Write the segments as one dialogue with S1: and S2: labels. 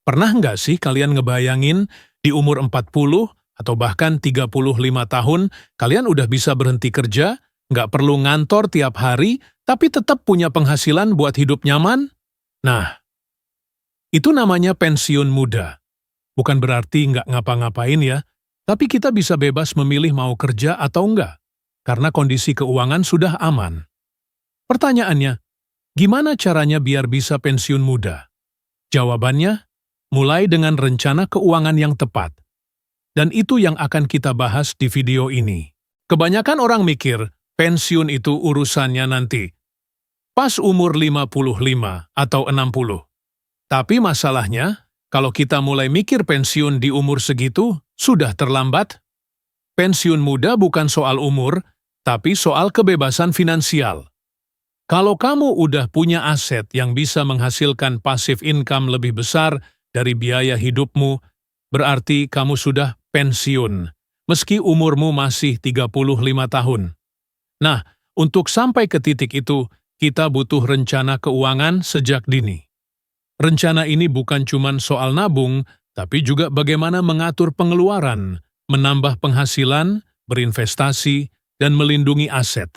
S1: Pernah nggak sih kalian ngebayangin di umur 40 atau bahkan 35 tahun, kalian udah bisa berhenti kerja, nggak perlu ngantor tiap hari, tapi tetap punya penghasilan buat hidup nyaman? Nah, itu namanya pensiun muda. Bukan berarti nggak ngapa-ngapain ya, tapi kita bisa bebas memilih mau kerja atau enggak, karena kondisi keuangan sudah aman. Pertanyaannya, gimana caranya biar bisa pensiun muda? Jawabannya, mulai dengan rencana keuangan yang tepat. Dan itu yang akan kita bahas di video ini. Kebanyakan orang mikir, pensiun itu urusannya nanti, pas umur 55 atau 60. Tapi masalahnya, kalau kita mulai mikir pensiun di umur segitu, sudah terlambat. Pensiun muda bukan soal umur, tapi soal kebebasan finansial. Kalau kamu udah punya aset yang bisa menghasilkan passive income lebih besar dari biaya hidupmu, berarti kamu sudah pensiun, meski umurmu masih 35 tahun. Nah, untuk sampai ke titik itu, kita butuh rencana keuangan sejak dini. Rencana ini bukan cuma soal nabung, tapi juga bagaimana mengatur pengeluaran, menambah penghasilan, berinvestasi, dan melindungi aset.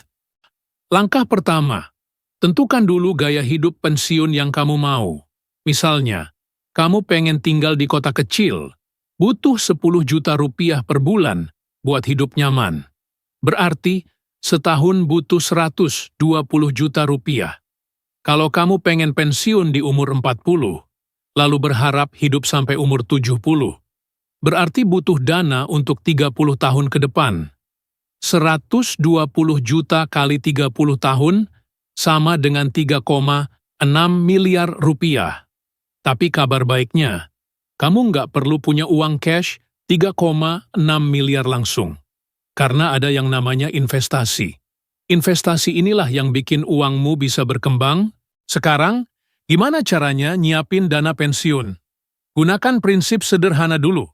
S1: Langkah pertama, tentukan dulu gaya hidup pensiun yang kamu mau. Misalnya, kamu pengen tinggal di kota kecil, butuh 10 juta rupiah per bulan buat hidup nyaman. Berarti, setahun butuh 120 juta rupiah. Kalau kamu pengen pensiun di umur 40, lalu berharap hidup sampai umur 70, berarti butuh dana untuk 30 tahun ke depan. 120 juta kali 30 tahun sama dengan 3,6 miliar rupiah. Tapi kabar baiknya, kamu nggak perlu punya uang cash 3,6 miliar langsung. Karena ada yang namanya investasi. Investasi inilah yang bikin uangmu bisa berkembang. Sekarang, gimana caranya nyiapin dana pensiun? Gunakan prinsip sederhana dulu.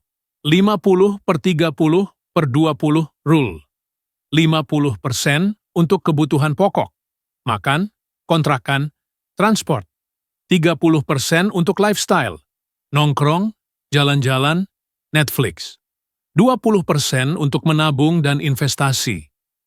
S1: 50/30/20 rule. 50% untuk kebutuhan pokok, makan, kontrakan, transport. 30% untuk lifestyle, nongkrong, jalan-jalan, Netflix. 20% untuk menabung dan investasi.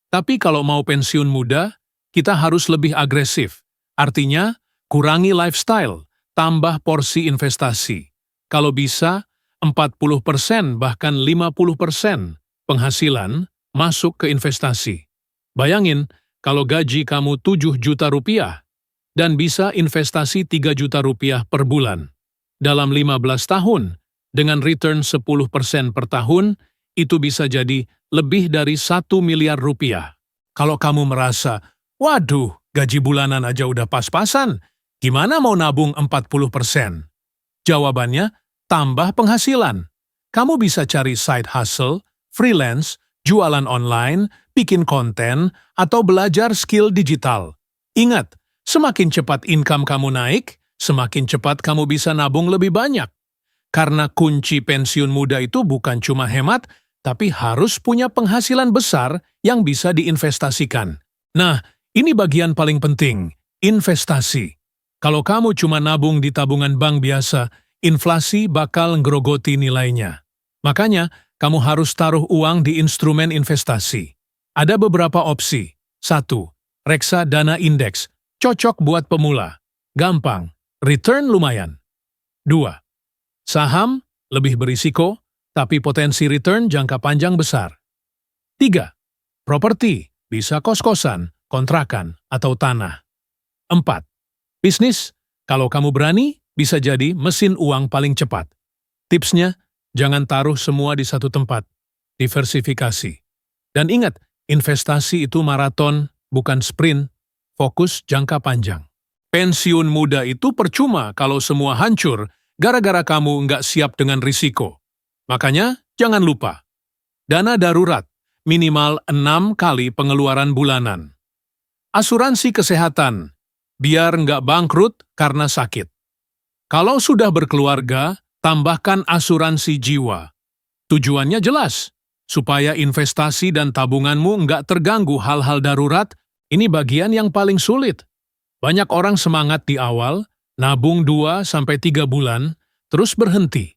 S1: Tapi kalau mau pensiun muda, kita harus lebih agresif. Artinya, kurangi lifestyle, tambah porsi investasi. Kalau bisa, 40% bahkan 50% penghasilan masuk ke investasi. Bayangin, kalau gaji kamu 7 juta rupiah, dan bisa investasi 3 juta rupiah per bulan. Dalam 15 tahun, dengan return 10% per tahun, itu bisa jadi lebih dari 1 miliar rupiah. Kalau kamu merasa, waduh, gaji bulanan aja udah pas-pasan, gimana mau nabung 40%? Jawabannya, tambah penghasilan. Kamu bisa cari side hustle, freelance, jualan online, bikin konten, atau belajar skill digital. Ingat, semakin cepat income kamu naik, semakin cepat kamu bisa nabung lebih banyak. Karena kunci pensiun muda itu bukan cuma hemat, tapi harus punya penghasilan besar yang bisa diinvestasikan. Nah, ini bagian paling penting, investasi. Kalau kamu cuma nabung di tabungan bank biasa, inflasi bakal ngerogoti nilainya. Makanya, kamu harus taruh uang di instrumen investasi. Ada beberapa opsi. 1. Reksadana indeks. Cocok buat pemula. Gampang. Return lumayan. 2. Saham, lebih berisiko, tapi potensi return jangka panjang besar. 3. Properti, bisa kos-kosan, kontrakan, atau tanah. 4. Bisnis, kalau kamu berani, bisa jadi mesin uang paling cepat. Tipsnya, jangan taruh semua di satu tempat. Diversifikasi. Dan ingat, investasi itu maraton, bukan sprint. Fokus jangka panjang. Pensiun muda itu percuma kalau semua hancur gara-gara kamu nggak siap dengan risiko. Makanya, jangan lupa. Dana darurat, minimal 6 kali pengeluaran bulanan. Asuransi kesehatan, biar nggak bangkrut karena sakit. Kalau sudah berkeluarga, tambahkan asuransi jiwa. Tujuannya jelas, supaya investasi dan tabunganmu nggak terganggu hal-hal darurat. Ini bagian yang paling sulit. Banyak orang semangat di awal, nabung 2-3 bulan, terus berhenti.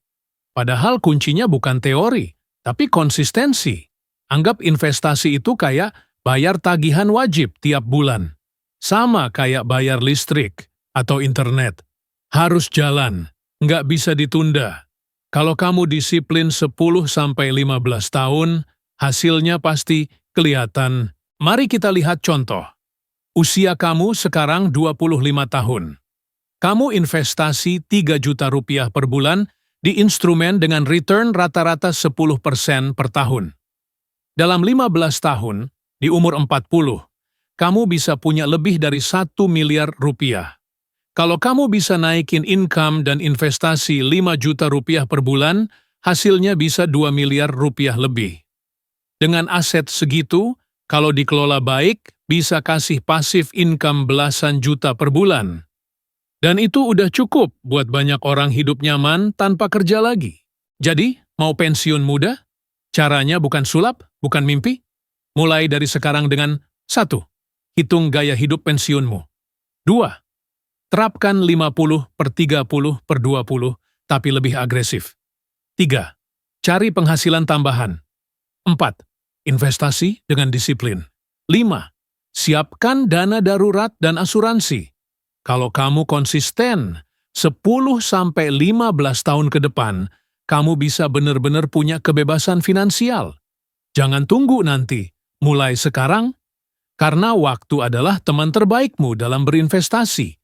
S1: Padahal kuncinya bukan teori, tapi konsistensi. Anggap investasi itu kayak bayar tagihan wajib tiap bulan. Sama kayak bayar listrik atau internet. Harus jalan, nggak bisa ditunda. Kalau kamu disiplin 10-15 tahun, hasilnya pasti kelihatan. Mari kita lihat contoh. Usia kamu sekarang 25 tahun. Kamu investasi 3 juta rupiah per bulan di instrumen dengan return rata-rata 10% per tahun. Dalam 15 tahun, di umur 40, kamu bisa punya lebih dari 1 miliar rupiah. Kalau kamu bisa naikin income dan investasi 5 juta rupiah per bulan, hasilnya bisa 2 miliar rupiah lebih. Dengan aset segitu, kalau dikelola baik, bisa kasih pasif income belasan juta per bulan. Dan itu udah cukup buat banyak orang hidup nyaman tanpa kerja lagi. Jadi, mau pensiun muda? Caranya bukan sulap, bukan mimpi. Mulai dari sekarang dengan 1. Hitung gaya hidup pensiunmu. 2. Terapkan 50/30/20, tapi lebih agresif. 3. Cari penghasilan tambahan. 4. Investasi dengan disiplin. 5. Siapkan dana darurat dan asuransi. Kalau kamu konsisten, 10-15 tahun ke depan, kamu bisa benar-benar punya kebebasan finansial. Jangan tunggu nanti, mulai sekarang, karena waktu adalah teman terbaikmu dalam berinvestasi.